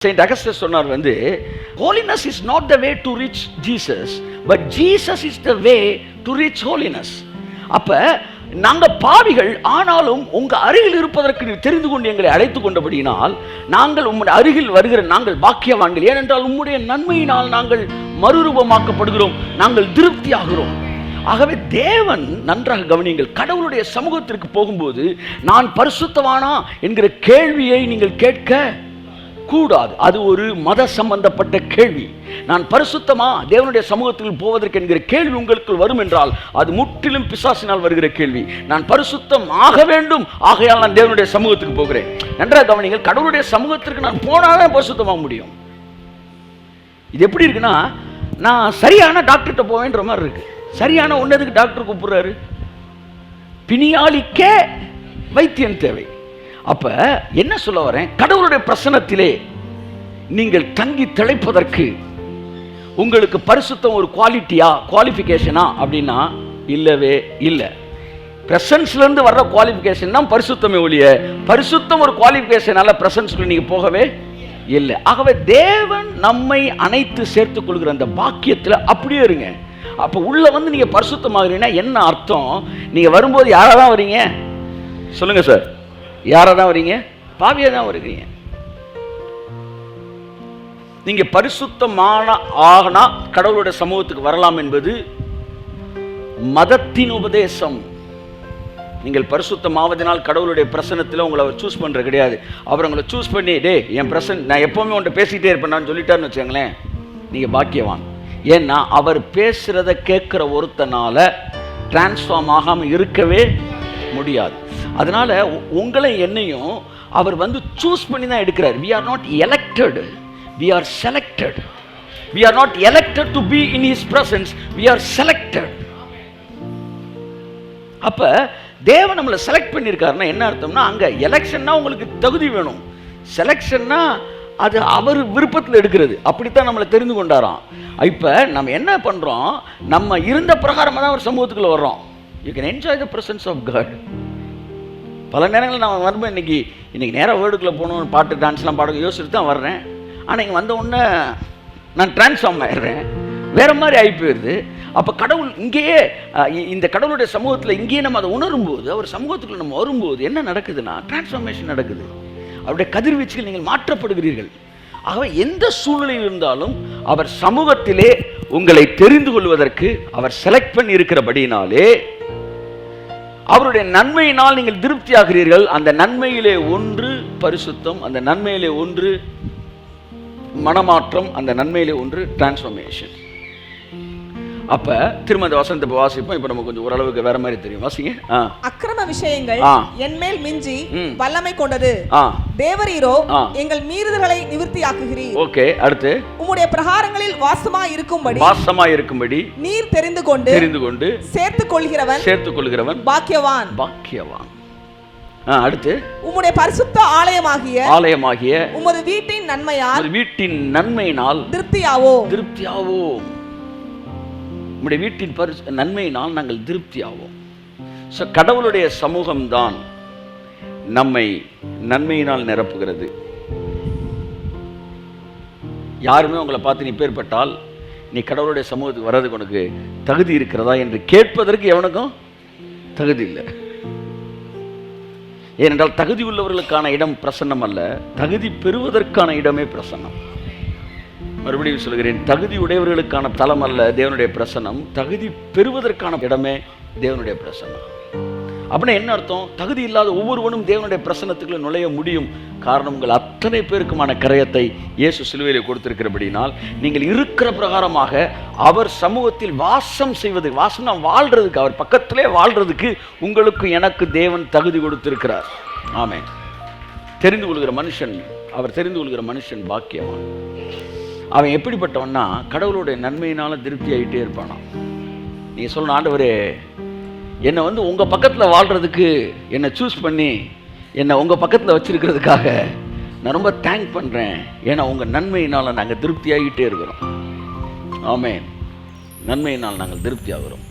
Saint Augustine சொன்னார் holiness is not the way to reach Jesus, but Jesus is the way to reach holiness. அப்ப நாங்க பாவிகள், ஆனாலும் உங்க அருகில் இருப்பதற்கு நீ தெரிந்து கொண்டு எங்களை அழைத்து கொண்டபடியினால் நாங்கள் உம்முடைய அருகில் வருகிற நாங்கள் பாக்கியவான்கள். ஏனென்றால் உம்முடைய நன்மையினால் நாங்கள் மறுரூபமாக்கப்படுகிறோம், நாங்கள் திருப்தி ஆகிறோம். ஆகவே தேவன், நன்றாக கவனியுங்கள், கடவுளுடைய சமூகத்திற்கு போகும்போது நான் பரிசுத்தவானா என்கிற கேள்வியை நீங்கள் கேட்க கூடாது. அது ஒரு மத சம்பந்தப்பட்ட கேள்வி. நான் பரிசுத்தமா தேவனுடைய சமூகத்தில் போவதற்கு என்கிற கேள்வி உங்களுக்கு வரும் என்றால் அது முற்றிலும் பிசாசினால் வருகிற கேள்வி. நான் பரிசுத்தம் ஆக வேண்டும், ஆகையால் நான் தேவனுடைய சமூகத்துக்கு போகிறேன். நன்றாக கவனிங்கள், கடவுளுடைய சமூகத்திற்கு நான் போனாதான் பரிசுத்தமாக முடியும். இது எப்படி இருக்குன்னா, நான் சரியான டாக்டர்கிட்ட போவேன்ற மாதிரி இருக்கு. சரியான ஒன்னதுக்கு டாக்டர் கூப்பிடுறாரு, பிணியாளிக்கே வைத்தியம் தேவை. அப்ப என்ன சொல்ல வரேன், கடவுளுடைய பிரசன்னத்திலே நீங்கள் தங்கி திளைப்பதற்கு உங்களுக்கு பரிசுத்தம் ஒரு குவாலிட்டியா, குவாலிஃபிகேஷனா அப்படின்னா இல்லவே இல்லை. பிரசன்ஸ்ல இருந்து வர்ற குவாலிஃபிகேஷன் தான் பரிசுத்தமே ஒழிய, பரிசுத்தம் ஒரு குவாலிஃபிகேஷனால பிரசன்ஸ்ல நீங்க போகவே இல்லை. ஆகவே தேவன் நம்மை அனைத்து சேர்த்துக் கொள்கிற அந்த பாக்கியத்தில் அப்படியே இருங்க. அப்ப உள்ள நீங்க பரிசுத்தமாகறீங்கன்னா என்ன அர்த்தம்? நீங்க வரும்போது யாரா தான் வரீங்க சொல்லுங்க சார்? யாரா தான் வரீங்க? பாவியா தான் வருகிறீங்க. நீங்க பரிசுத்தமான ஆகனா கடவுளுடைய சமூகத்துக்கு வரலாம் என்பது மதத்தின் உபதேசம். நீங்கள் பரிசுத்தமாவதனால் கடவுளுடைய பிரசன்னத்தில் உங்களை அவர் சூஸ் பண்ற கிடையாது. அவர் உங்களை சூஸ் பண்ணி, டே என் பிரசன் நான் எப்பவுமே உன்ட்ட பேசிட்டே இருப்பேன் சொல்லிட்டாருன்னு வச்சுங்களேன், நீங்க பாக்கியவான். ஏன்னா அவர் பேசுறத கேட்கிற ஒருத்தனால டிரான்ஸ்ஃபார்ம் ஆகாம இருக்கவே முடியாது. அதனால உங்களை என்னையும் அவர் சூஸ் பண்ணி தான் எடுக்கிறார். we are not elected, we are selected. we are not elected to be in his presence, we are selected. அப்ப தேவன் நம்மளை செலக்ட் பண்ணியிருக்காருன்னா என்ன அர்த்தம்னா, அங்க எலெக்ஷன்னா உங்களுக்கு தகுதி வேணும், செலெக்ஷன்னா அது அவர் விருப்பத்தில் எடுக்கிறது. அப்படித்தான் நம்மளை தெரிந்து கொண்டாராம். இப்ப நம்ம என்ன பண்றோம், நம்ம இருந்த பிரகாரமாக தான் ஒரு சமூகத்துக்குள்ள வர்றோம். You can enjoy the presence of God. பல நேரங்களில் நான் வரும்போது இன்னைக்கு நேராக வேர்டுக்குள்ளே போகணும், பாட்டு டான்ஸ்லாம் பாட யோசிச்சுட்டு தான் வர்றேன். ஆனால் இங்கே வந்த உடனே நான் டிரான்ஸ்ஃபார்ம் ஆயிடுறேன், வேற மாதிரி ஆகி போயிடுது. அப்போ கடவுள் இங்கேயே, இந்த கடவுளுடைய சமூகத்தில் இங்கேயே நம்ம அதை உணரும்போது, அவர் சமூகத்துக்குள்ள நம்ம வரும்போது என்ன நடக்குதுன்னா டிரான்ஸ்ஃபார்மேஷன் நடக்குது. அவருடைய கதிர்வீச்சுகள் நீங்கள் மாற்றப்படுகிறீர்கள். ஆகவே எந்த சூழ்நிலையில் இருந்தாலும் அவர் சமூகத்திலே உங்களை தெரிந்து கொள்வதற்கு அவர் செலக்ட் பண்ணி இருக்கிறபடினாலே அவருடைய நன்மையினால் நீங்கள் திருப்தி ஆகிறீர்கள். அந்த நன்மையிலே ஒன்று பரிசுத்தம், அந்த நன்மையிலே ஒன்று மனமாற்றம், அந்த நன்மையிலே ஒன்று டிரான்ஸ்ஃபார்மேஷன். அப்ப திரும்ப அந்த வசனத்தை வாசிப்போம். இப்ப நம்ம கொஞ்சம் ஓரளவுக்கு வேற மாதிரி தெரியும். வாசிங்க. அக்கிரம விஷயங்கள் என்மேல் மிஞ்சி வல்லமை கொண்டது, தேவரீரோ எங்கள் மீறுதல்களை நிவர்த்தியாக்குகிறீர். ஓகே, அடுத்து உம்முடைய பிரகாரங்களில் வாசமாய் இருக்கும்படி நீர் தெரிந்து கொண்டு சேர்த்துக் கொள்கிறவன் பாக்கியவான். அடுத்து உம்முடைய பரிசுத்த ஆலயமாகிய உமது வீட்டின் நன்மையினால் திருப்தியாவோம். நம்முடைய வீட்டின் நன்மையினால் நாங்கள் திருப்தி ஆவோம். கடவுளுடைய சமூகம்தான் நம்மை நன்மையினால் நிரப்புகிறது. யாருமே உங்களை பார்த்து நீ பேர்பட்டால் நீ கடவுளுடைய சமூகத்துக்கு வர்றதுக்கு உனக்கு தகுதி இருக்கிறதா என்று கேட்பதற்கு எவனுக்கும் தகுதி இல்லை. ஏனென்றால் தகுதி உள்ளவர்களுக்கான இடம் பிரசன்னம் அல்ல, தகுதி பெறுவதற்கான இடமே பிரசன்னம். மறுபடியும் சொல்கிறேன், தகுதி உடையவர்களுக்கான தலம் அல்ல தேவனுடைய பிரசன்னம், தகுதி பெறுவதற்கான இடமே தேவனுடைய பிரசன்னம். அப்படின்னா என்ன அர்த்தம்? தகுதி இல்லாத ஒவ்வொருவனும் தேவனுடைய பிரசன்னத்துக்குள்ள நுழைய முடியும். காரணம், உங்கள் அத்தனை பேருக்குமான கரையத்தை இயேசு சிலுவையிலே கொடுத்திருக்கிறபடினால் நீங்கள் இருக்கிற பிரகாரமாக அவர் சமூகத்தில் வாசம் செய்வது, வாசம்னா வாழ்றதுக்கு, அவர் பக்கத்திலே வாழ்றதுக்கு உங்களுக்கு எனக்கு தேவன் தகுதி கொடுத்திருக்கிறார். ஆமென். தெரிந்து கொள்கிற மனுஷன், அவர் தெரிந்து கொள்கிற மனுஷன் பாக்கியவான். அவன் எப்படிப்பட்டவன்னா, கடவுளுடைய நன்மையினால திருப்தி ஆகிட்டே இருப்பானா. நீங்கள் சொல்லணும், ஆண்டவரே என்னை உங்கள் பக்கத்தில் வாழ்கிறதுக்கு என்னை சூஸ் பண்ணி என்னை உங்கள் பக்கத்தில் வச்சிருக்கிறதுக்காக நான் ரொம்ப தேங்க் பண்ணுறேன். ஏன்னா உங்கள் நன்மையினால் நாங்கள் திருப்தி ஆகிட்டே இருக்கிறோம். ஆமென். நன்மையினால் நாங்கள் திருப்தி ஆகிறோம்.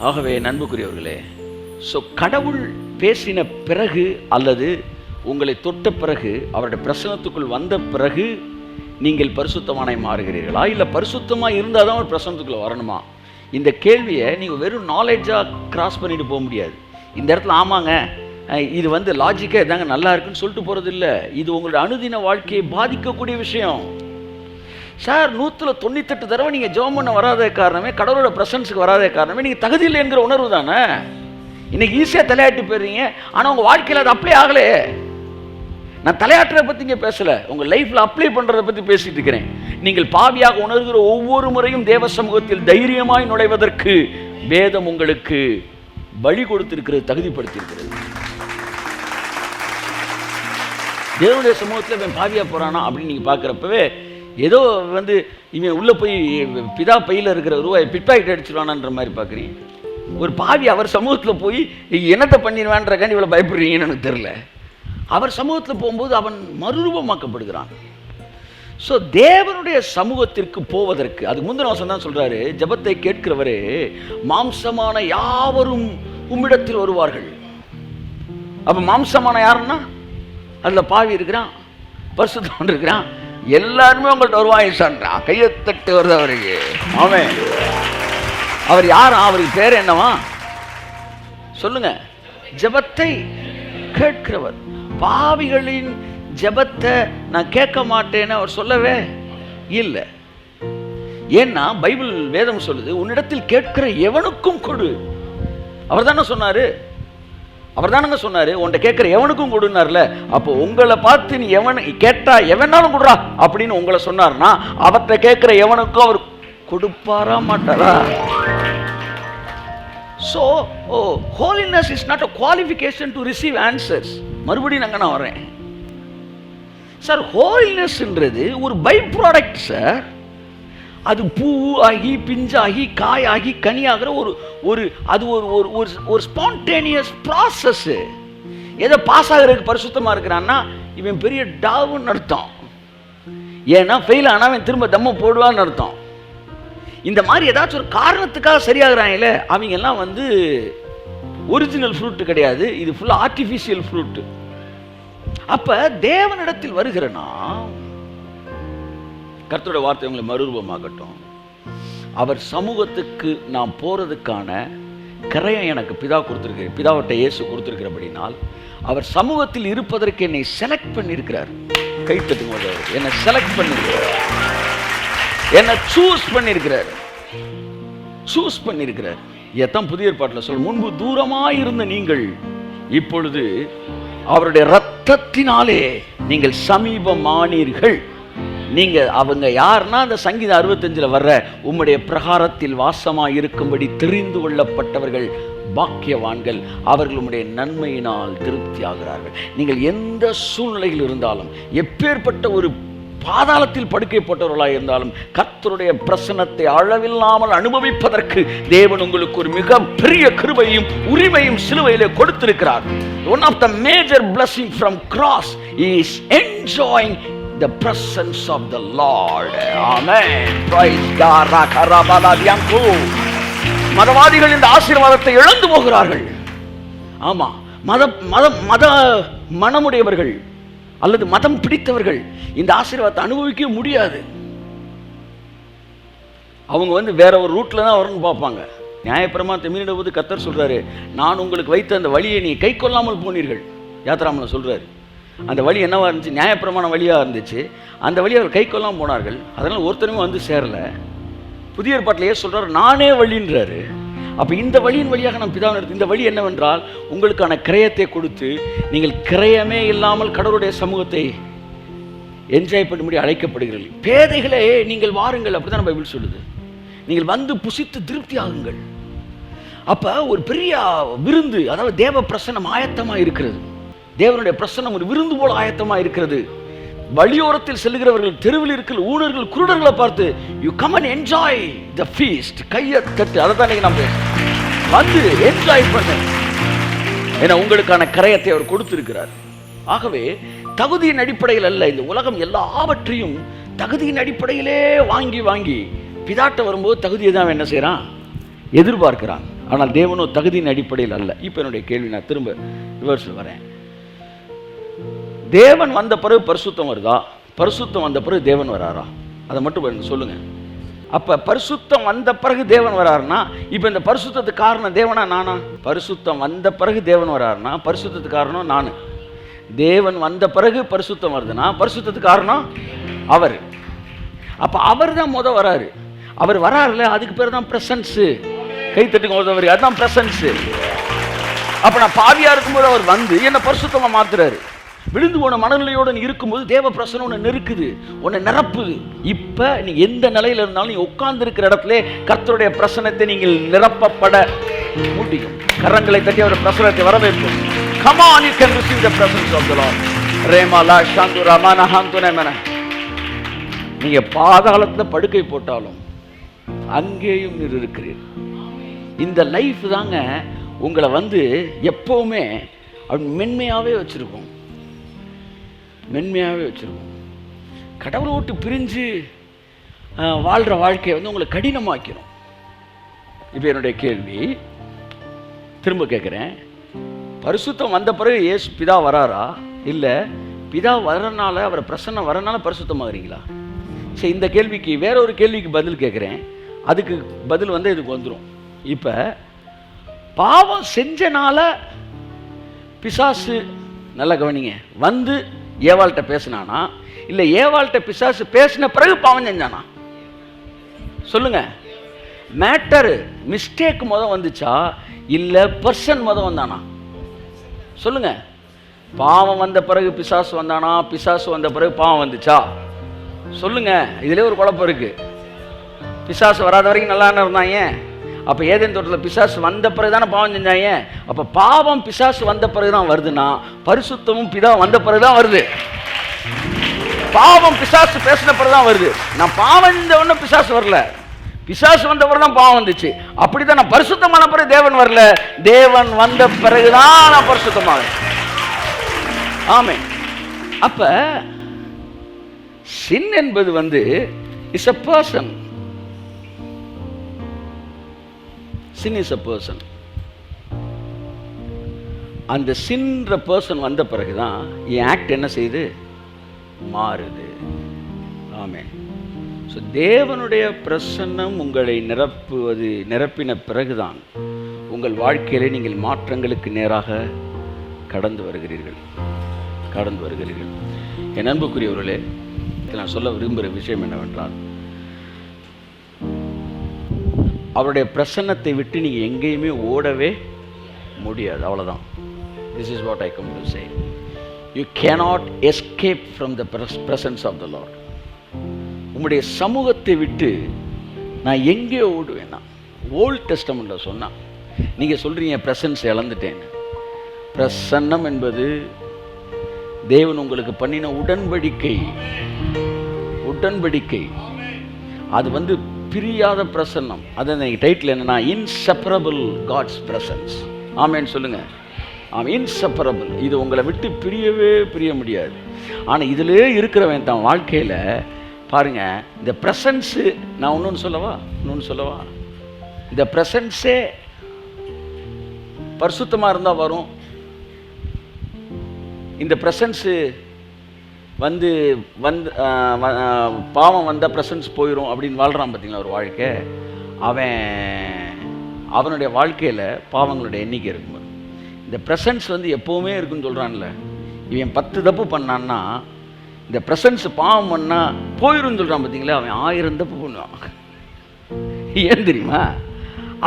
ஆகவே நண்புக்குரியவர்களே, கடவுள் பேசின பிறகு அல்லது உங்களை தொட்ட பிறகு, அவருடைய பிரசன்னத்துக்குள் வந்த பிறகு நீங்கள் பரிசுத்தமானாய் மாறுகிறீர்களா, இல்லை பரிசுத்தமாக இருந்தால் தான் ஒரு பிரசன்னத்துக்குள்ளே வரணுமா? இந்த கேள்வியை நீங்கள் வெறும் நாலேஜாக கிராஸ் பண்ணிட்டு போக முடியாது. இந்த இடத்துல ஆமாங்க இது வந்து லாஜிக்காக இதாங்க நல்லா இருக்குன்னு சொல்லிட்டு போகிறது இல்லை. இது உங்களுடைய அனுதின வாழ்க்கையை பாதிக்கக்கூடிய விஷயம். சார் 198 தடவை நீங்கள் ஜெபம் பண்ண வராத காரணமே, கடவுளோட பிரசன்ஸுக்கு வராத காரணமே நீங்கள் தகுதி இல்லை என்கிற உணர்வு தானே. இன்னைக்கு ஈஸியாக தலையாட்டி போயிடுறீங்க, ஆனால் உங்கள் வாழ்க்கையில் அது அப்ளை ஆகலே. நான் தலையாட்டுறதை பற்றி இங்கே பேசலை, உங்கள் லைஃப்பில் அப்ளை பண்ணுறதை பற்றி பேசிட்டு இருக்கிறேன். நீங்கள் பாவியாக உணர்கிற ஒவ்வொரு முறையும் தேவ சமூகத்தில் தைரியமாய் நுழைவதற்கு வேதம் உங்களுக்கு வழி கொடுத்திருக்கிறது, தகுதிப்படுத்தியிருக்கிறது. தேவனுடைய சமூகத்தில் இவன் பாவியாக போகிறானா அப்படின்னு நீங்கள் பார்க்குறப்பவே ஏதோ வந்து இவன் உள்ளே போய் பிதா பையில் இருக்கிற ரூபாய் பிட்பாக்கெட் அடிச்சிருவானான்ற மாதிரி பார்க்குறீங்க. ஒரு பாவி அவர் சமூகத்தில் போய் என்னத்தை பண்ணிடுவான்றக்காண்டி இவ்வளோ பயப்படுறீங்கன்னு எனக்கு தெரில. அவர் சமூகத்தில் போகும்போது அவன் மறுரூபமாக்கப்படுகிறான். ஸோ தேவனுடைய சமூகத்திற்கு போவதற்கு அதுக்கு முந்தின வசனம் தான் சொல்கிறாரு, ஜெபத்தை கேட்கிறவரே மாம்சமான யாவரும் உம்மிடத்தில் வருவார்கள். அப்போ மாம்சமான யாருன்னா அதில் பாவி இருக்கிறான், பரிசுத்தவான் இருக்கிறான், எல்லாருமே உங்கள்கிட்ட வருவாங்க சொல்கிறான். கையத்தட்டு வருது அவருக்கு. ஆமென். அவர் யார்? அவருக்கு பேர் என்னவா சொல்லுங்க? ஜெபத்தை கேட்கிறவர். பாவிகளின் ஜெபத்தை நான் கேட்க மாட்டேன்னு அவர் சொல்லவே இல்லை. ஏன்னா பைபிள் வேதம் சொல்லுது, உன்னிடத்தில் கேட்கிற எவனுக்கும் கொடு. அவர் தானே சொன்னாரு, உன்கிட்ட கேட்கிற எவனுக்கும் கொடுனார்ல. அப்போ உங்களை பார்த்து நீ எவன் கேட்டா எவனாலும் கொடுறா அப்படின்னு உங்களை சொன்னார்னா, அவர்கிட்ட கேட்கிற எவனுக்கும் அவர் கொடுப்பாரா மாட்டாரா? So, holiness is not a qualification to receive answers. மறுபடியும் நான் வரேன் சார். ஹோலினஸ்ன்றது ஒரு பை ப்ராடக்ட் சார். அது பூ ஆகி பிஞ்சாகி காயாகி கனியாகிற ஒரு ஸ்பான்டேனியஸ் ப்ராசஸ். ஏதோ பாஸ் ஆகிறதுக்கு பரிசுத்தமாக இருக்கிறான்னா இவன் பெரிய டாவுன்னு அர்த்தம். ஏன்னா ஃபெயில் ஆனால் அவன் திரும்ப தம்ம போடுவான்னு அர்த்தம். இந்த மாதிரி ஏதாச்சும் ஒரு காரணத்துக்காக சரியாகிறாங்களே அவங்க எல்லாம் வந்து ஒரிஜினல் ஃப்ரூட்டு கிடையாது, இது ஃபுல்லாக ஆர்டிஃபிஷியல் ஃப்ரூட்டு. அப்போ தேவனிடத்தில் வருகிறனா, கர்த்தருடைய வார்த்தை உங்களை மறுரூபமாகட்டும். அவர் சமூகத்துக்கு நாம் போகிறதுக்கான கரையை எனக்கு பிதாவட்ட இயேசு கொடுத்துருக்கிறபடினால் அவர் சமூகத்தில் இருப்பதற்கு என்னை செலக்ட் பண்ணியிருக்கிறார். கைத்தட்டும் போது என்னை செலக்ட் பண்ணியிருக்கிறார், என்னை சூஸ் பண்ணியிருக்கிறார். எத்தான் புதிய ஏற்பாட்டில் சொல், முன்பு தூரமாயிருந்த நீங்கள் இப்பொழுது அவருடைய இரத்தத்தினாலே நீங்கள் சமீபமானீர்கள். நீங்க அவங்க யாருன்னா அந்த சங்கீதம் 65 வர்ற உம்முடைய பிரகாரத்தில் வாசமாய் இருக்கும்படி தெரிந்து கொள்ளப்பட்டவர்கள் பாக்கியவான்கள், அவர்கள் உம்முடைய நன்மையினால் திருப்தி ஆகிறார்கள். நீங்கள் எந்த சூழ்நிலையில் இருந்தாலும், எப்பேற்பட்ட ஒரு பாதாளத்தில் படுக்கை போட்டவர்களாக இருந்தாலும், கர்த்தருடைய பிரசன்னத்தை அளவில்லாமல் அனுபவிப்பதற்கு தேவன் உங்களுக்கு ஒரு மிக பெரிய கிருபையும் உரிமையும் சிலுவையிலே கொடுத்திருக்கிறார். One of the major blessing from cross is enjoying the presence of the Lord. Amen. Praise God. Rakarabalabianku. மதவாதிகள் இந்த ஆசீர்வாதத்தை இழந்து போகிறார்கள். ஆமா, மனமுடையவர்கள் அல்லது மதம் பிடித்தவர்கள் இந்த ஆசீர்வாதத்தை அனுபவிக்க முடியாது. அவங்க வந்து வேற ஒரு ரூட்ல தான் வரணும்னு பார்ப்பாங்க. நியாயப்பிரமாணத்தை மீறின போது கர்த்தர் சொல்றாரு, நான் உங்களுக்கு வைத்த அந்த வழியை நீ கை கொள்ளாமல் போனீர்கள். யாத்ராமல சொல்றாரு, அந்த வழி என்னவா இருந்துச்சு? நியாயப்பிரமாண வழியாக இருந்துச்சு. அந்த வழியை அவர் கை கொள்ளாமல் போனார்கள். அதனால் ஒருத்தருமே வந்து சேரல. புதிய ஏற்பாட்டிலேயே சொல்றாரு, நானே வழின்றாரு. அப்போ இந்த வழியின் வழியாக நம்ம பிதாவை எடுத்து, இந்த வழி என்னவென்றால் உங்களுக்கான கிரயத்தை கொடுத்து நீங்கள் கிரயமே இல்லாமல் கடவுளுடைய சமூகத்தை என்ஜாய் பண்ணும்படி அழைக்கப்படுகிறீர்கள். பேதைகளே நீங்கள் வாருங்கள், அப்படிதான் பைபிள் சொல்லுது. நீங்கள் வந்து புசித்து திருப்தி ஆகுங்கள். அப்போ ஒரு பெரிய விருந்து, அதாவது தேவ பிரசன்னம் ஆயத்தமாக இருக்கிறது. தேவனுடைய பிரசன்னம் ஒரு விருந்து போல ஆயத்தமாக இருக்கிறது. வழியோரத்தில் செல்லுகிறவர்கள், தெருவில் இருக்கிற ஊனர்கள், குருடர்களை பார்த்து you come and enjoy the feast, கையை தட்டு. அதை தான் நம்ம வந்து என்ஜாய் பண்ண, ஏன்னா உங்களுக்கான கிரயத்தை அவர் கொடுத்திருக்கிறார். ஆகவே தகுதியின் அடிப்படையில் அல்ல, இந்த உலகம் எல்லாவற்றையும் தகுதியின் அடிப்படையிலே வாங்கி வாங்கி பிதாட்ட வரும்போது தகுதியை தான் என்ன செய்யறான், எதிர்பார்க்கிறான். ஆனால் தேவனோ தகுதியின் அடிப்படையில் அல்ல. இப்போ என்னுடைய கேள்வி, நான் திரும்ப ரிவர்ஸில் வரேன். தேவன் வந்த பிறகு பரிசுத்தம் வருதா, பரிசுத்தம் வந்த பிறகு தேவன் வராரா? அதை மட்டும் சொல்லுங்க. அப்ப பரிசுத்தம் வந்த பிறகு தேவன் வராருன்னா, இப்ப இந்த பரிசுத்தத்துக்கு காரணம் தேவனா நானா? பரிசுத்தம் வந்த பிறகு தேவன் வராருன்னா பரிசுத்தத்துக்கு காரணம் நானு. தேவன் வந்த பிறகு பரிசுத்தம் வருதுன்னா பரிசுத்தத்துக்கு காரணம் அவர். அப்ப அவர் தான் முத வராரு. அவர் வராருல, அதுக்கு பேர் தான் பிரசன்ஸ். கை தட்டுங்க உதவி, அதுதான் பிரசன்ஸ். அப்ப நான் பாவியா இருக்கும்போது அவர் வந்து என்ன பரிசுத்தமா மாத்துறாரு. விழுந்து போன மனநிலையோடு நீ இருக்கும்போது தேவ பிரசனம் உன்னை நெருக்குது, உன்னை நிரப்புது. இப்ப நீ எந்த நிலையில இருந்தாலும் நீ உட்கார்ந்து இருக்கிற இடத்துல கர்த்தருடைய பிரசனத்தை நீங்கள் நிரப்பப்பட முடியும். கரங்களை தட்டி அவர் பிரசனத்தை வரவேற்போம். Come on, you can receive the presence of the Lord. ரேமாலா சாந்துரா மனஹாந்துனே மன. நீங்க பாதாளத்துல படுக்கை போட்டாலும் அங்கேயும் நீர் இருக்கிறீர். இந்த லைஃப் தாங்க உங்களை வந்து எப்பவுமே மென்மையாவே வச்சிருக்கும், மென்மையாகவே வச்சிருக்கும். கடவுளை விட்டு பிரிஞ்சு வாழ்கிற வாழ்க்கையை வந்து உங்களை கடினமாக்கிறோம். இப்போ என்னுடைய கேள்வி திரும்ப கேட்குறேன், பரிசுத்தம் வந்த பிறகு இயேசு பிதா வராரா, இல்லை பிதா வரனால அவர் பிரசன்னம் வரனால பரிசுத்தமாகறீங்களா? சரி, இந்த கேள்விக்கு வேற ஒரு கேள்விக்கு பதில் கேட்குறேன், அதுக்கு பதில் வந்து இதுக்கு வந்துடும். இப்போ பாவம் செஞ்சனால பிசாசு, நல்லா கவனிங்க, வந்து ஏவாள்கிட்ட பேசினானா, இல்லை ஏவாள்கிட்ட பிசாசு பேசின பிறகு பாவம் செஞ்சானா? சொல்லுங்க. மேட்டர் மிஸ்டேக் வந்துச்சா, இல்லை பர்சன் வந்தானா? சொல்லுங்க. பாவம் வந்த பிறகு பிசாசு வந்தானா, பிசாசு வந்த பிறகு பாவம் வந்துச்சா? சொல்லுங்க. இதுல ஒரு குழப்பம் இருக்கு. பிசாசு வராத வரைக்கும் நல்லா இருந்தாங்க. அப்ப ஏதேன் தோட்டத்தில் பிசாசு வந்த பிறகு தானே பாவம் செஞ்சாங்க. அப்ப பாவம் பிசாசு வந்த பிறகுதான் வருதுன்னா பரிசுத்தமும் பிதா வந்த பிறகுதான் வருது. பாவம் பிசாசு பேசின பிறகுதான் வருது. நான் பாவம் இந்த ஒன்றும் பிசாசு வரல, பிசாசு வந்த பிறகுதான் பாவம் வந்துச்சு. அப்படிதான் நான் பரிசுத்தமான பிறகு தேவன் வரல, தேவன் வந்த பிறகுதான் நான் பரிசுத்தமாக. ஆமே. அப்ப சின் என்பது வந்து is a person. Sin is a person. அந்த சின்ற பர்சன் வந்த பிறகுதான் என் ஆக்ட் என்ன செய்யுது, மாறுது. ஆமென். ஸோ தேவனுடைய பிரசன்னம் உங்களை நிரப்பின பிறகுதான் உங்கள் வாழ்க்கையிலே நீங்கள் மாற்றங்களுக்கு நேராக கடந்து வருகிறீர்கள். என் அன்புக்குரியவர்களே, நான் சொல்ல விரும்புகிற விஷயம் என்னவென்றால், அவருடைய பிரசன்னத்தை விட்டு நீங்கள் எங்கேயுமே ஓடவே முடியாது. அவ்வளோதான். This is what I come to say. You cannot escape from the presence of the Lord. உங்களுடைய சமூகத்தை விட்டு நான் எங்கே ஓடுவேன்னா, ஓல்ட் டெஸ்டமெண்ட்ல சொன்னா, நீங்கள் சொல்கிறீங்க பிரசன்ஸ் இழந்துட்டேன்னு. பிரசன்னம் என்பது தேவன் உங்களுக்கு பண்ணின உடன்படிக்கை. அது வந்து பிரியாத பிரசன்னம். அது டைட்டில் என்னன்னா, இன்செப்பரபிள் காட்ஸ் பிரசன்ஸ். ஆமேன்னு சொல்லுங்க. இன்செப்பரபிள். இது உங்களை விட்டு பிரிய முடியாது. ஆனால் இதிலே இருக்கிறவன் தான் வாழ்க்கையில் பாருங்க, இந்த பிரசன்ஸு, நான் இன்னொன்று சொல்லவா, இந்த பிரசன்ஸே பரிசுத்தமாக இருந்தால் வரும். இந்த பிரசன்ஸு வந்து பாவம் வந்த பிரசன்ஸ் போயிடும் அப்படின்னு வாழ்கிறான் பார்த்தீங்களா ஒரு வாழ்க்கை. அவனுடைய வாழ்க்கையில் பாவங்களுடைய எண்ணிக்கை இருக்கும். இந்த பிரசன்ஸ் வந்து எப்போவுமே இருக்குன்னு சொல்கிறான்ல. இவன் 10 தப்பு பண்ணான்னா இந்த பிரசன்ஸ் பாவம் பண்ணால் போயிடும்னு சொல்கிறான் பார்த்தீங்களா. அவன் 1000 தப்பு பண்ணுவான். ஏன் தெரியுமா?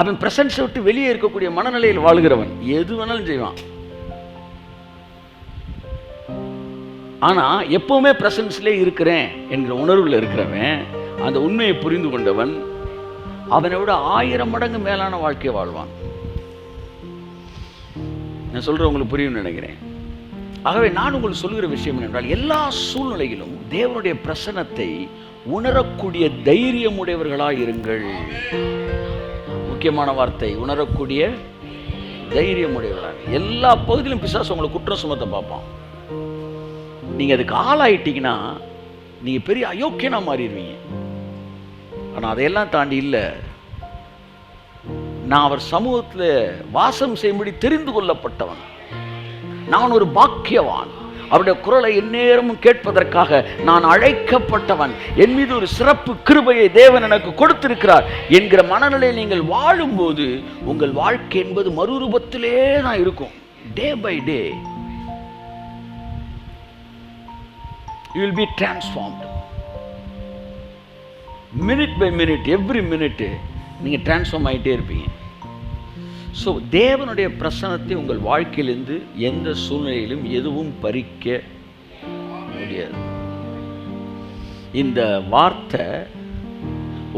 அவன் பிரசன்ஸை விட்டு வெளியே இருக்கக்கூடிய மனநிலையில் வாழ்கிறவன் எது வேணாலும் செய்வான். ஆனால் எப்போவுமே பிரசன்ஸ்லேயே இருக்கிறேன் என்கிற உணர்வில் இருக்கிறவன், அந்த உண்மையை புரிந்து கொண்டவன், அவனை விட 1000 மடங்கு மேலான வாழ்க்கையை வாழ்வான். நான் சொல்கிறேன், உங்களுக்கு புரியும்னு நினைக்கிறேன். ஆகவே நான் உங்களுக்கு சொல்கிற விஷயம் என்னென்றால், எல்லா சூழ்நிலையிலும் தேவனுடைய பிரசன்னத்தை உணரக்கூடிய தைரியமுடையவர்களாக இருங்கள். முக்கியமான வார்த்தை, உணரக்கூடிய தைரியமுடையவர்களாக. எல்லா பகுதியிலும் பிசாசு உங்களை குற்றம் சுமத்த பார்ப்பான். நீங்கள் அதுக்கு ஆளாயிட்டீங்கன்னா நீங்கள் பெரிய அயோக்கியனா மாறிடுவீங்க. ஆனால் அதையெல்லாம் தாண்டி இல்லை, நான் அவர் சமூகத்தில் வாசம் செய்யும்படி தெரிந்து கொள்ளப்பட்டவன், நான் ஒரு பாக்கியவான், அவருடைய குரலை எந்நேரமும் கேட்பதற்காக நான் அழைக்கப்பட்டவன், என் மீது ஒரு சிறப்பு கிருபையை தேவன் எனக்கு கொடுத்திருக்கிறார் என்கிற மனநிலையில் நீங்கள் வாழும்போது உங்கள் வாழ்க்கை என்பது மறுரூபத்திலே தான் இருக்கும். Day by day you will be transformed. Minute by minute, every minute நீங்கள் டிரான்ஸ்ஃபார்ம் ஆகிட்டே இருப்பீங்க. ஸோ தேவனுடைய பிரசன்னத்தை உங்கள் வாழ்க்கையிலிருந்து எந்த சூழ்நிலையிலும் எதுவும் பறிக்க முடியாது. இந்த வார்த்தை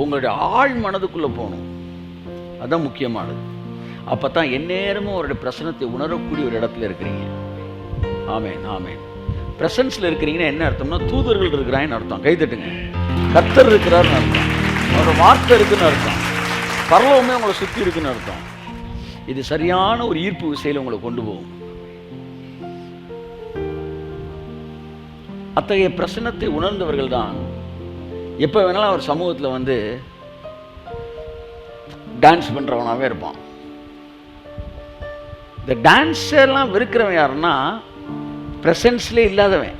உங்களுடைய ஆழ் மனதுக்குள்ளே போகணும், அதுதான் முக்கியமானது. அப்போ தான் எந்நேரமும் அவருடைய பிரசன்னத்தை உணரக்கூடிய ஒரு இடத்துல இருக்கிறீங்க. ஆமேன் ஆமேன். பிரசன்ஸில் இருக்கிறீங்கன்னா என்ன அர்த்தம்னா தூதர்கள் இருக்கிறாங்கன்னு அர்த்தம். கைதட்டுங்க. கர்த்தர் இருக்கிறாருன்னு அர்த்தம். அவரோட வார்த்தை இருக்குன்னு அர்த்தம். பரலோகமே உங்களை சுற்றி இருக்குன்னு அர்த்தம். இது சரியான ஒரு ஈர்ப்பு விசையில் உங்களை கொண்டு போகும். அத்தகைய பிரசன்னத்தை உணர்ந்தவர்கள் தான் எப்போ வேணாலும் அவர் சமூகத்தில் வந்து டான்ஸ் பண்ணுறவனாகவே இருப்பான். இந்த டான்ஸெல்லாம் வெறுக்கிறவன் யாருன்னா பிரசன்ஸ்லேயே இல்லாதவன்.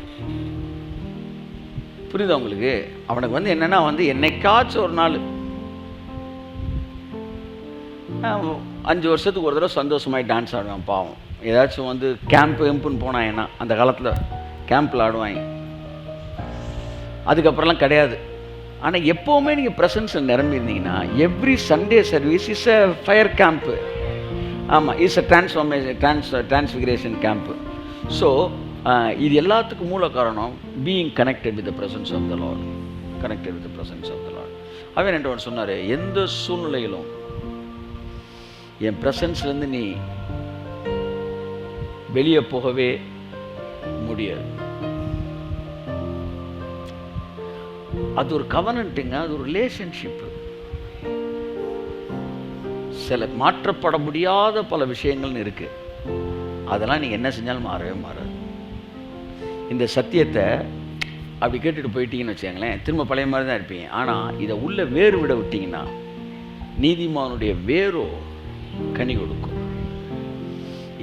புரியுதா உங்களுக்கு? அவனுக்கு வந்து என்னென்னா வந்து என்னைக்காச்சும் ஒரு நாள் 5 வருஷத்துக்கு ஒரு தடவை சந்தோஷமாய் டான்ஸ் ஆடுவான். பாவம், ஏதாச்சும் வந்து கேம்புன்னு போனாங்கன்னா அந்த காலத்தில் கேம்பில் ஆடுவாங்க. அதுக்கப்புறம்லாம் கிடையாது. ஆனால் எப்போவுமே நீங்கள் ப்ரெசன்ஸில் நிரம்பியிருந்தீங்கன்னா every Sunday service is a fire camp. ஆமாம், is a transfiguration camp. So இது எல்லாத்துக்கும் மூல காரணம் being connected with the presence of the Lord. Connected with the presence of the Lord. அவன் என்று சொன்னார், எந்த சூழ்நிலையிலும் என் ப்ரெசன்ஸ்லேருந்து நீ வெளியே போகவே முடியாது. அது ஒரு கவனன்ட்டுங்க, அது ஒரு ரிலேஷன்ஷிப்பு. சில மாற்றப்பட முடியாத பல விஷயங்கள்னு இருக்கு, அதெல்லாம் நீங்கள் என்ன செஞ்சாலும் மாறவே மாறாது. இந்த சத்தியத்தை அப்படி கேட்டுட்டு போயிட்டீங்கன்னு வச்சுக்கோங்களேன், திரும்ப பழைய மாதிரி தான் இருப்பீங்க. ஆனால் இதை உள்ள வேறு விட விட்டீங்கன்னா நீதிமானுடைய வேரோ கனி கொடுக்கும்.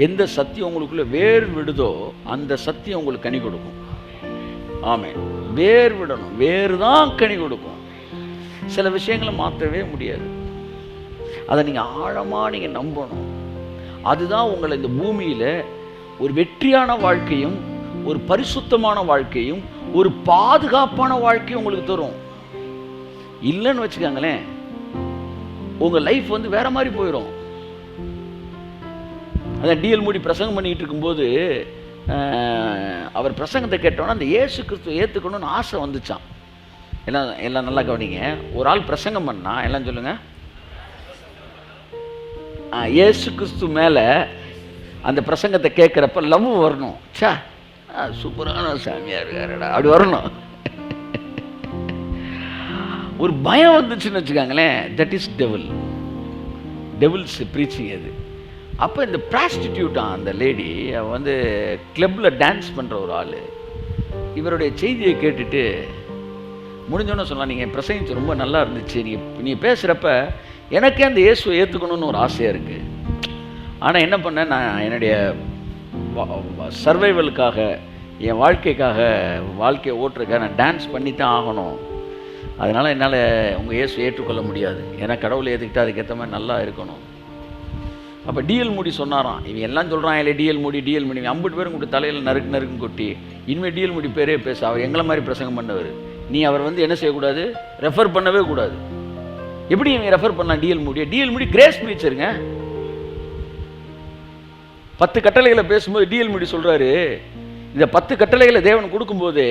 எந்த சத்தியம் உங்களுக்குள்ள வேர் விடுதோ அந்த சத்தியம் உங்களுக்கு கனி கொடுக்கும். ஆமென். வேர் விடணும், வேறு தான் கனி கொடுக்கும். சில விஷயங்களை மாற்றவே முடியாது. அதை நீங்கள் ஆழமாக நீங்கள் நம்பணும். அதுதான் உங்களை இந்த பூமியில் ஒரு வெற்றியான வாழ்க்கையும் ஒரு பரிசுத்தமான வாழ்க்கையும் ஒரு பாதுகாப்பான வாழ்க்கையும் உங்களுக்கு தரும். இல்லைன்னு வச்சுக்காங்களேன், உங்கள் லைஃப் வந்து வேற மாதிரி போயிடும். அதான் டிஎல் மூடி பிரசங்கம் பண்ணிக்கிட்டு இருக்கும்போது அவர் பிரசங்கத்தை கேட்டோன்னா அந்த இயேசு கிறிஸ்துவை ஏற்றுக்கணும்னு ஆசை வந்துச்சான். எல்லாம் நல்லா கவனிங்க. ஒரு ஆள் பிரசங்கம் பண்ணா எல்லாம் சொல்லுங்க, இயேசு கிறிஸ்து மேலே அந்த பிரசங்கத்தை கேட்குறப்ப லவ் வரணும். சா, சூப்பரான சாமியாக இருக்காருடா அப்படி வரணும். ஒரு பயம் வந்துச்சுன்னு வச்சுக்காங்களேன், தட் இஸ் டெவில்ஸ் ப்ரீச்சிங் அது. அப்போ இந்த ப்ராஸ்டிடியூட்டான் அந்த லேடி, அவள் வந்து கிளப்பில் டான்ஸ் பண்ணுற ஒரு ஆள், இவருடைய செய்தியை கேட்டுட்டு முடிஞ்சோன்னு சொல்லலாம், நீங்கள் பிரசங்கிச்சு ரொம்ப நல்லா இருந்துச்சு, நீங்கள் பேசுகிறப்ப எனக்கே அந்த இயேசுவை ஏற்றுக்கணும்னு ஒரு ஆசையாக இருக்குது. ஆனால் என்ன பண்ணேன், நான் என்னுடைய சர்வைவலுக்காக, என் வாழ்க்கையை ஓட்டுறதுக்காக நான் டான்ஸ் பண்ணி தான் ஆகணும். அதனால் என்னால் உங்கள் இயேசு ஏற்றுக்கொள்ள முடியாது. ஏன்னா கடவுளை ஏற்றுக்கிட்டு அதுக்கேற்ற மாதிரி நல்லா இருக்கணும். அப்போ டிஎல் மூடி சொன்னாராம், இவங்க எல்லாம் சொல்கிறான் இல்லை டிஎல் மூடி 50 பேரும் கூட தலையில் நறுக்குன்னு கொட்டி இனிமேல் டிஎல் மூடி பேரே பேச, அவர் எங்களை மாதிரி பிரசங்கம் பண்ணவர், நீ அவர் வந்து என்ன செய்யக்கூடாது, ரெஃபர் பண்ணவே கூடாது. எப்படி இவங்க ரெஃபர் பண்ணலாம் டிஎல் மூடி கிரேஸ் ப்ரீச்சருங்க. 10 கட்டளைகளை பேசும்போது டிஎல் மூடி சொல்கிறாரு, இந்த 10 கட்டளைகளை தேவன் கொடுக்கும்போது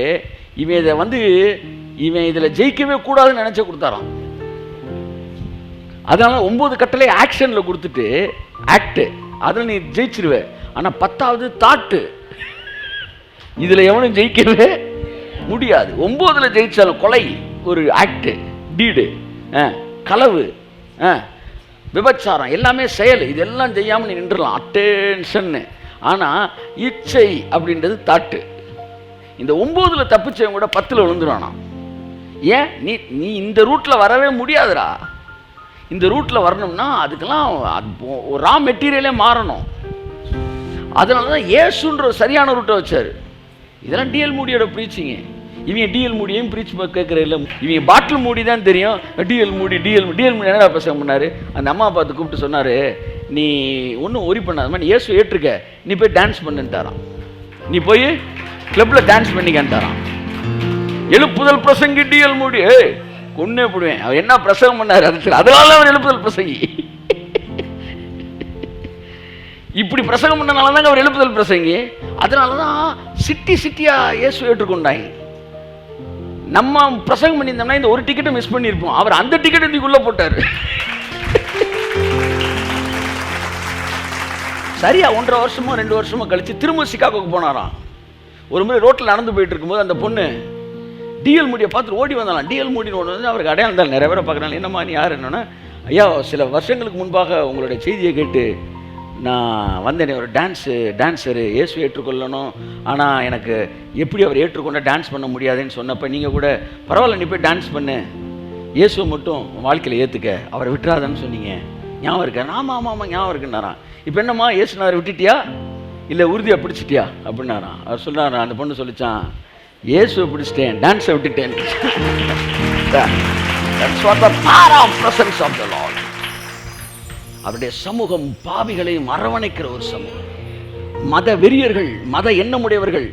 இவன் இதில் ஜெயிக்கவே கூடாதுன்னு நினச்ச கொடுத்தாராம். அதனால 9 கட்டளை ஆக்ஷனில் கொடுத்துட்டு ஆக்டு, அதில் நீ ஜெயிச்சிருவ. ஆனால் 10வது தாட்டு, இதில் எவனும் ஜெயிக்கவே முடியாது. 9ல் ஜெயிச்சாலும் கொலை ஒரு ஆக்டு, டீடு, களவு, விபச்சாரம் எல்லாமே செயல், இதெல்லாம் செய்யாமல் நீ நின்றுடலாம், அட்டென்ஷன்னு. ஆனால் இச்சை அப்படின்றது தாட்டு. இந்த 9ல் தப்பிச்சவங்க கூட 10ல் விழுந்துருவானா. ஏன் நீ இந்த ரூட்டில் வரவே முடியாதுடா. இந்த ரூட்டில் வரணும்னா அதுக்கெல்லாம் ஒரு ரா மெட்டீரியலே மாறணும். அதனால தான் இயேசுன்ற சரியான ரூட்டை வச்சார். இதெல்லாம் டிஎல் மூடியோட ப்ரீச்சிங்க. இவங்க டிஎல் மூடியையும் ப்ரீச் கேட்குற இல்லை, இவங்க பாட்டில் மூடி தான் தெரியும். டிஎல் மூடி என்னடா பிரசங்கம் பண்ணார். அந்த அம்மா பார்த்து கூப்பிட்டு சொன்னார், நீ ஒன்றும் ஒரி பண்ணாத மாதிரி இயேசு ஏற்றுக்க, நீ போய் டான்ஸ் பண்ணுன்ட்டாரான். நீ போய் கிளப்பில் டான்ஸ் பண்ணிக்கன்ட்டாரான். எழுப்புதல் பிரசங்கி டிஎல் மூடி கொன்னே போடுவேன். அவர் என்ன பிரசங்கம் பண்ணார், அது சரி, அதனால அவர் எழுப்புதல் பிரசங்கி. இப்படி பிரசங்கம் பண்ணனால தாங்க அவர் எழுப்புதல் பிரசங்கி. அதனால தான் சிட்டியா இயேசு ஏற்றுக்கொண்டாங்க. நம்ம பிரசங்கம் பண்ணியிருந்தோம்னா இந்த ஒரு டிக்கெட்டை மிஸ் பண்ணியிருப்போம். அவர் அந்த டிக்கெட் இதுக்குள்ள போட்டார். சரியா 1.5 வருஷமோ 2 வருஷமோ கழிச்சு திரும்ப சிகாகோக்கு போனாராம். ஒரு முறை ரோட்டில் நடந்து போயிட்டு இருக்கும்போது அந்த பொண்ணு டிஎல் மூடியை பார்த்துட்டு ஓடி வந்தாலாம். டிஎல் மூடின்னு ஒன்று வந்து அவருக்கு அடையாளம் தான் நிறைய பேரை பார்க்குறாங்க. என்னம்மா நீ யார்? என்னன்னா, ஐயா சில வருஷங்களுக்கு முன்பாக உங்களுடைய செய்தியை கேட்டு நான் வந்தேன். ஒரு டான்ஸரு இயேசு ஏற்றுக்கொள்ளணும், ஆனால் எனக்கு எப்படி அவர் ஏற்றுக்கொண்ட டான்ஸ் பண்ண முடியாதுன்னு சொன்னப்போ நீங்கள் கூட பரவாயில்ல நீ போய் டான்ஸ் பண்ணு, இயேசுவை மட்டும் வாழ்க்கையில் ஏற்றுக்க, அவரை விட்டுறாதான்னு சொன்னீங்க, ஞாபகம் இருக்கா? ஆமாம் ஞாபகம் இருக்குன்னாரான். இப்போ என்னம்மா இயேசுனாரை விட்டுட்டியா இல்லை உறுதியாக பிடிச்சிட்டியா அப்படின்னாரான். அவர் சொல்கிறாரா, அந்த பொண்ணு சொல்லிச்சான், இயேசுவை பிடிச்சிட்டேன், டான்ஸை விட்டுட்டேன். அவருடைய சமூகம் பாவிகளையும் அரவணைக்கிற ஒரு சமூகம். மத வெறியர்கள், மத எண்ணமுடையவர்கள்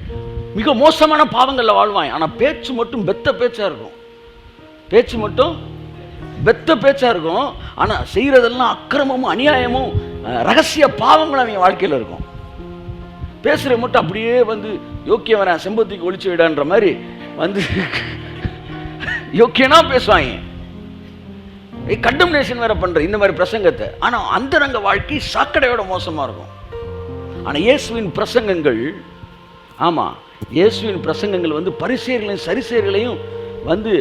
மிக மோசமான பாவங்களில் வாழ்வாங்க. ஆனால் பேச்சு மட்டும் பெத்த பேச்சா இருக்கும். பேச்சு மட்டும் பெத்த பேச்சா இருக்கும். ஆனால் செய்கிறதெல்லாம் அக்கிரமமும் அநியாயமும் ரகசிய பாவங்களும் அவங்க வாழ்க்கையில் இருக்கும். பேசுகிற மட்டும் அப்படியே வந்து யோக்கியம் வரேன் செம்பத்திக்கு ஒழிச்சு விடான்ற மாதிரி வந்து யோக்கியனா பேசுவாங்க. கண்டம்னேஷன் வேற பண்ற இந்த மாதிரி பிரசங்கத்தை. ஆனா அந்தரங்க வாழ்க்கை சாக்கடையோட மோசமா இருக்கும். ஆனா இயேசுவின் பிரசங்கங்கள், ஆமா இயேசுவின் பிரசங்கங்கள் வந்து பரிசேயர்களையும் சரிசேயர்களையும் வந்து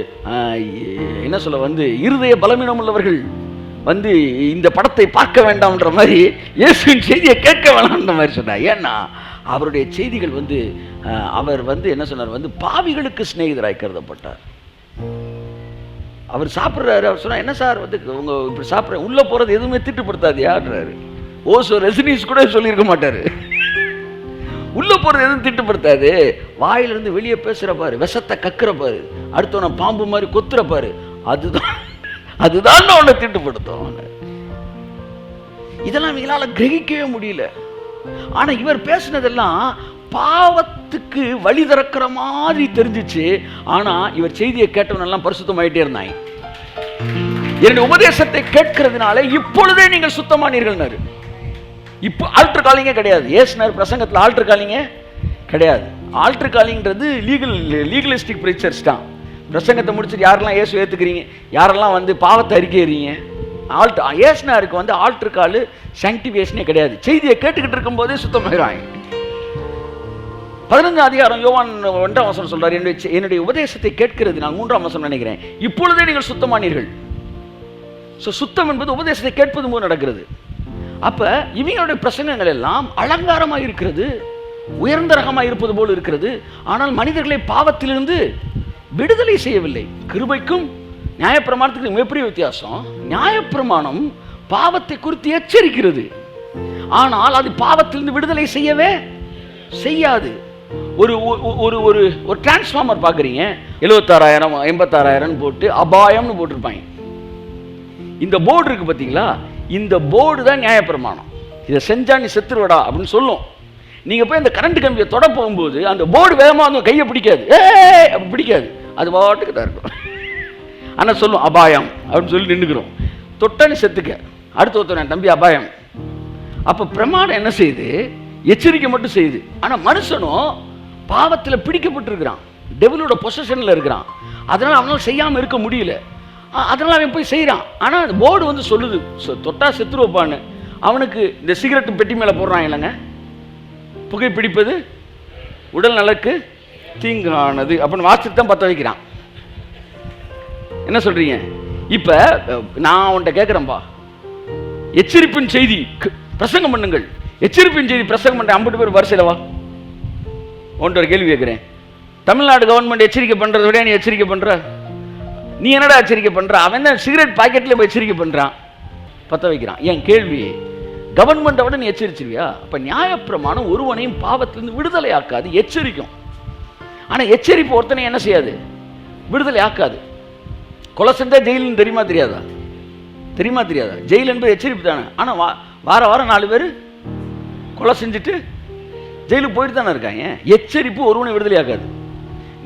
என்ன சொல்ல வந்து இருதய பலவீனம் உள்ளவர்கள் வந்து இந்த படத்தை பார்க்க வேண்டாம்ன்ற மாதிரி இயேசுவின் செய்தியை கேட்க வேண்டாம்ன்ற மாதிரி சொன்னார். ஏன்னா அவருடைய செய்திகள் வந்து அவர் வந்து என்ன சொன்னார், வந்து பாவிகளுக்கு சிநேகிதராய் கருதப்பட்டார். அவர் சாப்பிட்றாரு, அவர் சொன்னா என்ன சார் வந்து உங்க இப்படி சாப்பிட்ற உள்ள போறது எதுவுமே திட்டுப்படுத்தாதியாடுறாரு. ஓசோ ரெசினிஸ் கூட சொல்லியிருக்க மாட்டாரு. உள்ள போறது எதுவும் திட்டுப்படுத்தாது. வாயிலிருந்து வெளியே பேசுற பாரு, விஷத்தை கக்குற பாரு, அடுத்தவன பாம்பு மாதிரி கொத்துற பாரு, அதுதான் அவனை திட்டுப்படுத்தும். இதெல்லாம் இவங்களால கிரகிக்கவே முடியல. ஆனா இவர் பேசினதெல்லாம் பாவத்துக்கு வழி திறக்கிற மாதிரி தெரிஞ்சிச்சு. ஆனா இவர் செய்தியை கேட்டவனெல்லாம் பரிசுத்தமாயிட்டே இருந்தாங்க. என்னுடைய உபதேசத்தை கேட்கிறதுனால இப்பொழுதே நீங்கள் சுத்தமானீர்கள். இப்போ ஆல்டர் காலிங்கே கிடையாது. ஏசுனார் பிரசங்கத்தில் ஆல்டர் காலிங்கே கிடையாது. ஆல்டர் காலிங்கிறது லீகலிஸ்டிக் பிரீச்சர்ஸ் தான். பிரசங்கத்தை முடிச்சுட்டு யாரெல்லாம் இயேசு ஏற்றுக்கிறீங்க, யாரெல்லாம் வந்து பாவத்தை அறிக்கைறீங்க, ஏசுனாருக்கு வந்து ஆல்டர் கால் சாங்டிஃபிகேஷனே கிடையாது. செய்தியை கேட்டுக்கிட்டு இருக்கும் போதே சுத்தமாயிடுவாங்க. 15 அதிகாரம் யோவான் 1ஆம் வசனம் சொல்றாரு, என்னுடைய உபதேசத்தை கேட்கிறது, நான் 3ஆம் வசனம் நினைக்கிறேன், இப்பொழுதே நீங்கள் சுத்தமானீர்கள். சுத்தம் என்பது உபதேசத்தை கேட்பது போது நடக்கிறது. அப்ப இவங்களுடைய பிரசங்கங்கள் எல்லாம் அலங்காரமாக இருக்கிறது, உயர்ந்த ரகமாக இருப்பது போல் இருக்கிறது. ஆனால் மனிதர்களை பாவத்திலிருந்து விடுதலை செய்யவில்லை. கிருபைக்கும் நியாயப்பிரமாணத்துக்கு மிகப்பெரிய வித்தியாசம். நியாயப்பிரமாணம் பாவத்தை குறித்து எச்சரிக்கிறது, ஆனால் அது பாவத்திலிருந்து விடுதலை செய்யவே செய்யாது. ஒரு ஒரு ஒரு ஒரு டிரான்ஸ்ஃபார்மர் பார்க்குறீங்க, 76,000 86,000 போட்டு அபாயம்னு போட்டிருப்பாங்க. இந்த போர்டு இருக்கு பார்த்தீங்களா, இந்த போர்டு தான் நியாயப்பிரமாணம். இதை செஞ்சா நீ செத்துருவடா அப்படின்னு சொல்லும். நீங்கள் போய் அந்த கரண்ட் கம்பியை தொட போகும்போது அந்த போர்டு வேகமாக வந்து கையை பிடிக்காது, அப்படி பிடிக்காது, அது பாட்டுக்கு தான் இருக்கும். ஆனால் சொல்லும் அபாயம் அப்படின்னு சொல்லி நின்றுக்கிறோம். தொட்டனு செத்துக்க, அடுத்த ஒருத்தர் தம்பி அபாயம். அப்போ பிரமாணம் என்ன செய்யுது, எச்சரிக்கை மட்டும் செய்யுது. ஆனால் மனுஷனும் பாவத்தில் பிடிக்கப்பட்டிருக்கிறான், டெவிலோட பொசஷனில் இருக்கிறான். அதனால் அவனால் செய்யாமல் இருக்க முடியல, அதனால் அவன் போய் செய்கிறான். ஆனால் அந்த போர்டு வந்து சொல்லுது தொட்டா செத்துரு வைப்பான்னு. அவனுக்கு இந்த சிகரெட்டு பெட்டி மேலே போடுறான் இல்லைங்க, புகைப்பிடிப்பது உடல் நலக்கு தீங்கானது அப்படின்னு வாசித்து தான் பற்ற வைக்கிறான். என்ன சொல்றீங்க? இப்போ நான் அவன்கிட்ட கேட்குறேன்பா, எச்சரிப்பின் செய்தி பிரசங்கம் பண்ணுங்கள், எச்சரிப்பின் செய்தி பிரசங்கம் பண்ண 50 பேர் வரிசையில் வா. ஒன்று கேள்வி கேட்குறேன், தமிழ்நாடு கவர்மெண்ட் எச்சரிக்கை பண்ணுறத விட நீ எச்சரிக்கை பண்ணுற, நீ என்னடா எச்சரிக்கை பண்ணுற? அவன் தான் சிகரெட் பாக்கெட்டில் போய் எச்சரிக்கை பண்ணுறான், பற்ற வைக்கிறான். என் கேள்வி, கவர்மெண்ட்டை விட நீ எச்சரிச்சிருவியா? அப்போ நியாயப்பிரமாணம் ஒருவனையும் பாவத்திலிருந்து விடுதலை ஆக்காது, எச்சரிக்கும். ஆனா எச்சரிப்பு ஒருத்தனை என்ன செய்யாது? விடுதலை ஆக்காது. கொலை செஞ்சா ஜெயிலுன்னு தெரியுமா தெரியாதா? தெரியுமா தெரியாதா? ஜெயில் என்பது எச்சரிப்பு தானே. ஆனா வார வாரம் 4 பேர் கொலை செஞ்சுட்டு ஜெயிலுக்கு போயிட்டு தானே இருக்காங்க. எச்சரிப்பு ஒருவனை விடுதலை ஆக்காது.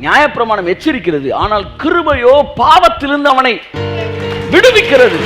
நியாயப்பிரமாணம் எச்சரிக்கிறது, ஆனால் கிருபையோ பாவத்திலிருந்து அவனை விடுவிக்கிறது.